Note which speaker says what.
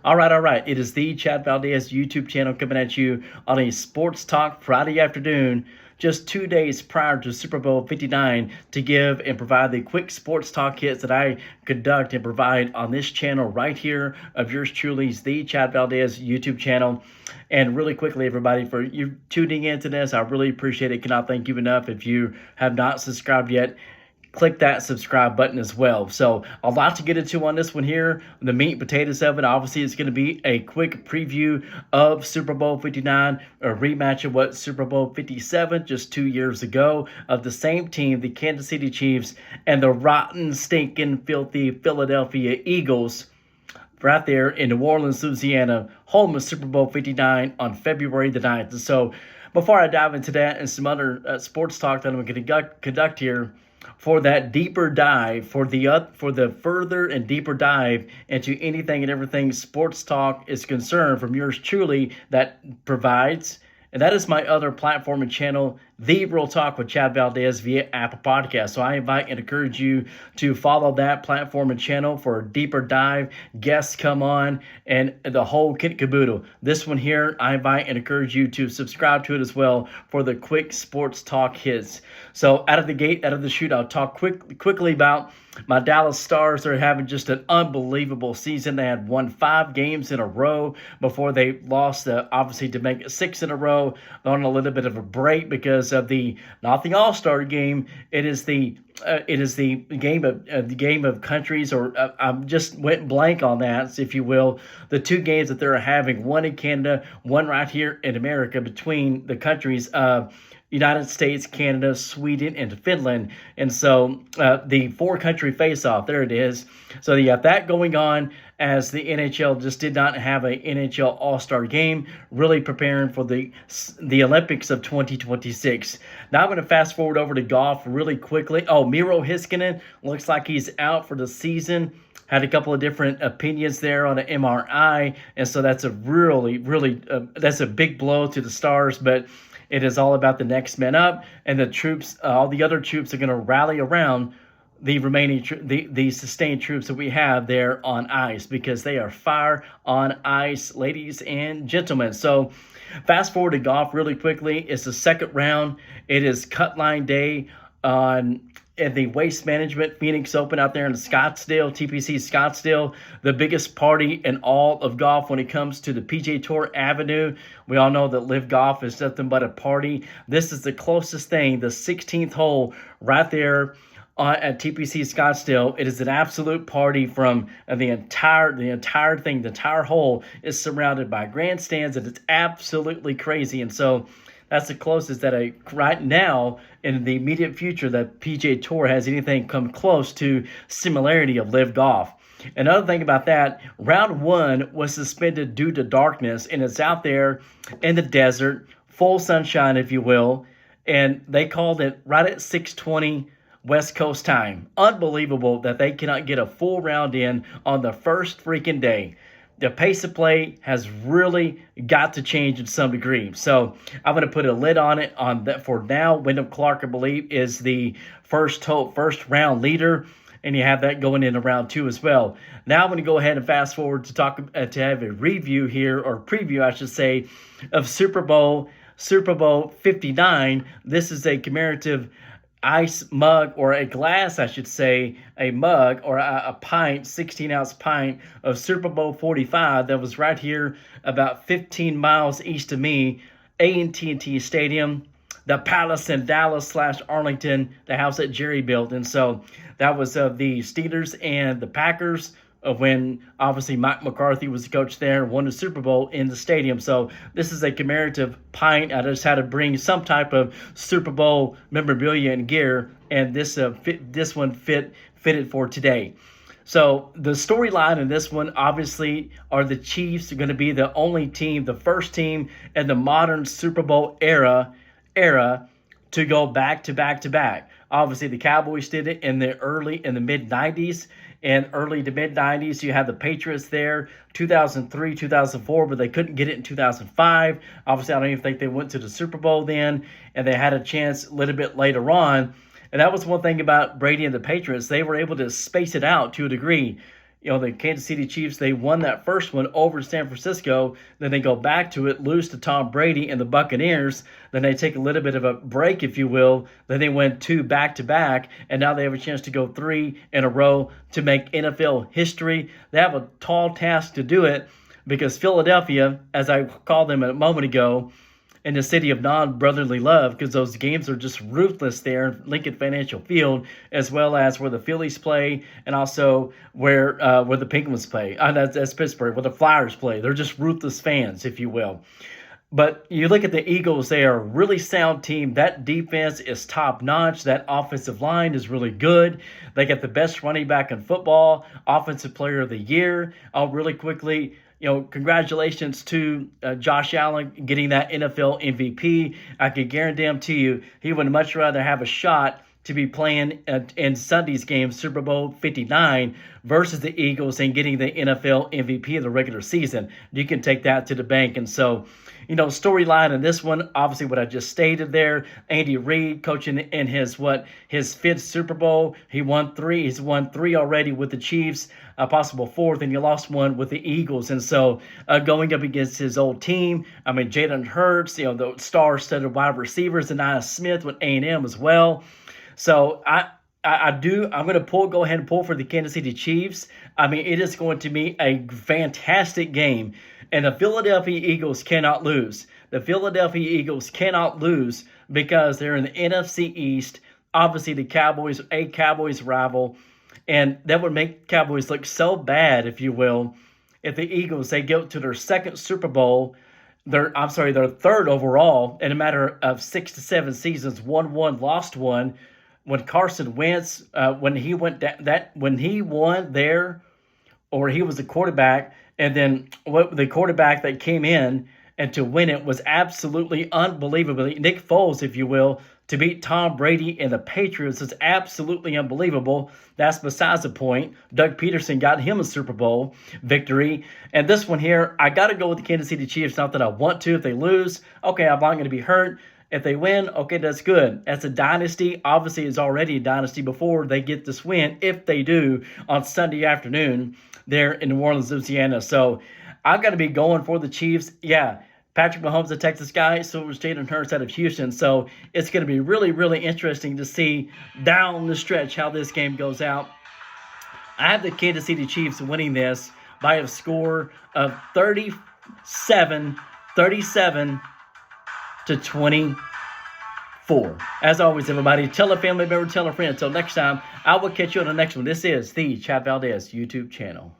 Speaker 1: All right. It is the Chad Valdez YouTube channel coming at you on a Sports Talk Friday afternoon, just 2 days prior to Super Bowl 59, to give and provide the quick sports talk hits that I conduct and provide on this channel right here of yours truly's the Chad Valdez YouTube channel. And really quickly, everybody, for you tuning into this, I really appreciate it. Cannot thank you enough. If you have not subscribed yet, click that subscribe button as well. So a lot to get into on this one here. The meat and potatoes of it, obviously, it's going to be a quick preview of Super Bowl 59, a rematch of what Super Bowl 57 just 2 years ago of the same team, the Kansas City Chiefs, and the rotten, stinking, filthy Philadelphia Eagles right there in New Orleans, Louisiana, home of Super Bowl 59 on February the 9th. And so before I dive into that and some other sports talk that I'm going to conduct here, for that deeper dive, for the further and deeper dive into anything and everything sports talk is concerned from yours truly that provides, and that is my other platform and channel, The Real Talk with Chad Valdez via Apple Podcast. So I invite and encourage you to follow that platform and channel for a deeper dive. Guests come on and the whole kit caboodle. This one here, I invite and encourage you to subscribe to it as well for the quick sports talk hits. So out of the gate, out of the chute, I'll talk quickly about my Dallas Stars. They're having just an unbelievable season. They had won 5 games in a row before they lost, obviously, to make it 6 in a row. On a little bit of a break because of not the All-Star game. It is the game of countries, or I just went blank on that, if you will. The 2 games that they're having, one in Canada, one right here in America, between the countries of United States, Canada, Sweden, and Finland. And so the 4-country face-off, there it is. So you have that going on as the NHL just did not have an NHL All-Star game, really preparing for the Olympics of 2026. Now I'm going to fast forward over to golf really quickly. Oh, Miro Heiskanen looks like he's out for the season. Had a couple of different opinions there on an MRI, and so that's a really that's a big blow to the Stars, but it is all about the next man up, and the troops, all the other troops are going to rally around the remaining, the sustained troops that we have there on ice, because they are fire on ice, ladies and gentlemen. So fast forward to golf really quickly. It's the second round. It is cut line day at the Waste Management Phoenix Open out there in Scottsdale, TPC Scottsdale, the biggest party in all of golf when it comes to the PGA Tour Avenue. We all know that Live Golf is nothing but a party. This is the closest thing, the 16th hole right there at TPC Scottsdale. It is an absolute party from the entire thing. The entire hole is surrounded by grandstands, and it's absolutely crazy. And so that's the closest that right now in the immediate future that PGA Tour has anything come close to similarity of Live Golf. Another thing about that, round 1 was suspended due to darkness, and it's out there in the desert, full sunshine, if you will, and they called it right at 6:20 West Coast time. Unbelievable that they cannot get a full round in on the first freaking day. The pace of play has really got to change in some degree. So I'm going to put a lid on it on that for now. Wyndham Clark, I believe, is the first round leader, and you have that going into round 2 as well. Now I'm going to go ahead and fast forward to talk to have a review here, or preview, I should say, of Super Bowl 59. This is a commemorative ice mug, or a glass, I should say, a mug or a pint, 16-ounce pint of Super Bowl 45 that was right here about 15 miles east of me, AT&T Stadium, the Palace in Dallas/Arlington, the house that Jerry built. And so that was the Steelers and the Packers, when obviously Mike McCarthy was the coach there, won the Super Bowl in the stadium. So this is a commemorative pint. I just had to bring some type of Super Bowl memorabilia and gear, and this one fitted for today. So the storyline in this one, obviously, are the Chiefs are going to be the only team, the first team in the modern Super Bowl era to go back to back. Obviously, the Cowboys did it in the mid 90s. And early to mid 90s, you have the Patriots there, 2003, 2004, but they couldn't get it in 2005. Obviously, I don't even think they went to the Super Bowl then, and they had a chance a little bit later on. And that was one thing about Brady and the Patriots. They were able to space it out to a degree. the Kansas City Chiefs, they won that first one over San Francisco. Then they go back to it, lose to Tom Brady and the Buccaneers. Then they take a little bit of a break, if you will. Then they win 2 back-to-back, and now they have a chance to go 3 in a row to make NFL history. They have a tall task to do it because Philadelphia, as I called them a moment ago, in the city of non-brotherly love, because those games are just ruthless there in Lincoln Financial Field, as well as where the Phillies play, and also where the Penguins play. That's Pittsburgh, where the Flyers play. They're just ruthless fans, if you will. But you look at the Eagles, they are a really sound team. That defense is top-notch. That offensive line is really good. They got the best running back in football, Offensive Player of the Year. Really quickly, congratulations to Josh Allen getting that NFL MVP. I can guarantee you he would much rather have a shot to be playing in Sunday's game, Super Bowl 59, versus the Eagles and getting the NFL MVP of the regular season. You can take that to the bank. And so, storyline in this one, obviously what I just stated there, Andy Reid coaching in his 5th Super Bowl. He won 3. He's won 3 already with the Chiefs, a possible 4th, and he lost 1 with the Eagles. And so going up against his old team, Jalen Hurts, the star-studded wide receivers, and Nia Smith with A&M as well. So I'm going to go ahead and pull for the Kansas City Chiefs. It is going to be a fantastic game. And the Philadelphia Eagles cannot lose. The Philadelphia Eagles cannot lose because they're in the NFC East. Obviously, the Cowboys, a Cowboys rival. And that would make Cowboys look so bad, if you will, if the Eagles, they go to their 2nd Super Bowl, their 3rd overall in a matter of 6 to 7 seasons, won 1, lost 1. When Carson Wentz, when he won there, or he was the quarterback, and then the quarterback that came in and to win it was absolutely unbelievable. Nick Foles, if you will, to beat Tom Brady and the Patriots is absolutely unbelievable. That's besides the point. Doug Peterson got him a Super Bowl victory. And this one here, I got to go with the Kansas City Chiefs. Not that I want to. If they lose, okay, I'm not going to be hurt. If they win, okay, that's good. That's a dynasty. Obviously, it's already a dynasty before they get this win, if they do, on Sunday afternoon there in New Orleans, Louisiana. So I've got to be going for the Chiefs. Yeah, Patrick Mahomes, a Texas guy, so was Jalen Hurts out of Houston. So it's going to be really, really interesting to see down the stretch how this game goes out. I have the Kansas City Chiefs winning this by a score of 37 to 24. As always, everybody, tell a family member, tell a friend. Until next time, I will catch you on the next one. This is the Chad Valdez YouTube channel.